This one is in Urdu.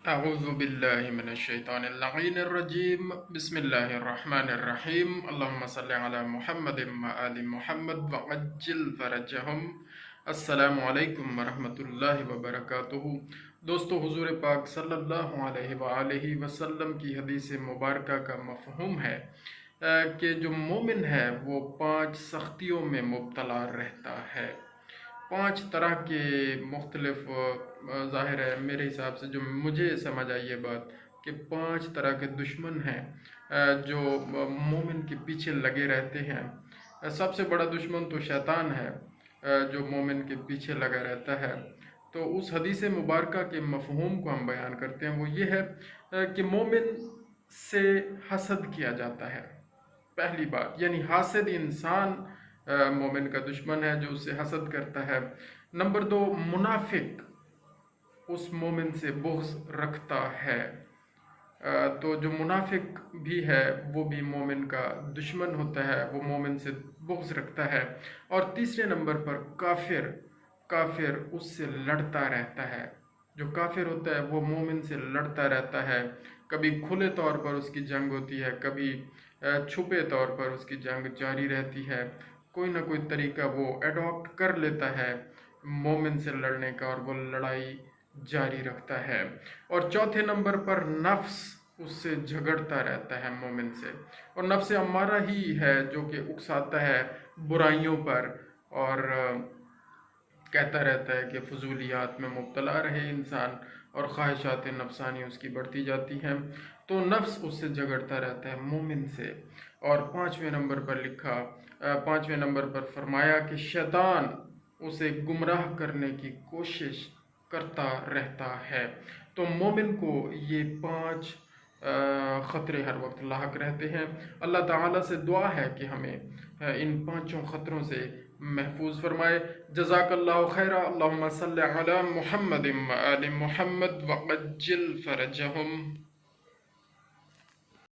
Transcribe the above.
أعوذ بالله من الشيطان اللعين الرجيم بسم الله الرحمن الرحيم اللهم صل على محمد وآل محمد وعجل فرجهم السلام علیکم ورحمۃ اللہ وبرکاتہ۔ دوستو، حضور پاک صلی اللہ علیہ وآلہ وسلم کی حدیث مبارکہ کا مفہوم ہے کہ جو مومن ہے وہ 5 سختیوں میں مبتلا رہتا ہے۔ 5 طرح کے مختلف ظاہر ہے میرے حساب سے جو مجھے سمجھ آئی یہ بات کہ 5 طرح کے دشمن ہیں جو مومن کے پیچھے لگے رہتے ہیں۔ سب سے بڑا دشمن تو شیطان ہے جو مومن کے پیچھے لگا رہتا ہے۔ تو اس حدیث مبارکہ کے مفہوم کو ہم بیان کرتے ہیں، وہ یہ ہے کہ مومن سے حسد کیا جاتا ہے۔ پہلی بات یعنی حاسد انسان مومن کا دشمن ہے جو اس سے حسد کرتا ہے۔ نمبر 2، منافق اس مومن سے بغض رکھتا ہے۔ تو جو منافق بھی ہے وہ بھی مومن کا دشمن ہوتا ہے، وہ مومن سے بغض رکھتا ہے۔ اور تیسرے نمبر پر کافر اس سے لڑتا رہتا ہے۔ جو کافر ہوتا ہے وہ مومن سے لڑتا رہتا ہے، کبھی کھلے طور پر اس کی جنگ ہوتی ہے، کبھی چھپے طور پر اس کی جنگ جاری رہتی ہے۔ کوئی نہ کوئی طریقہ وہ ایڈاپٹ کر لیتا ہے مومن سے لڑنے کا، اور وہ لڑائی جاری رکھتا ہے۔ اور چوتھے نمبر پر نفس اس سے جھگڑتا رہتا ہے مومن سے، اور نفس امارہ ہی ہے جو کہ اکساتا ہے برائیوں پر، اور کہتا رہتا ہے کہ فضولیات میں مبتلا رہے انسان، اور خواہشات نفسانی اس کی بڑھتی جاتی ہیں۔ تو نفس اس سے جھگڑتا رہتا ہے مومن سے۔ اور 5ویں نمبر پر فرمایا کہ شیطان اسے گمراہ کرنے کی کوشش کرتا رہتا ہے۔ تو مومن کو یہ 5 خطرے ہر وقت لاحق رہتے ہیں۔ اللہ تعالیٰ سے دعا ہے کہ ہمیں ان 5 خطروں سے محفوظ فرمائے۔ جزاک اللہ خیرہ۔ اللہم صلی علی محمد و آل محمد وعجل فرجہم۔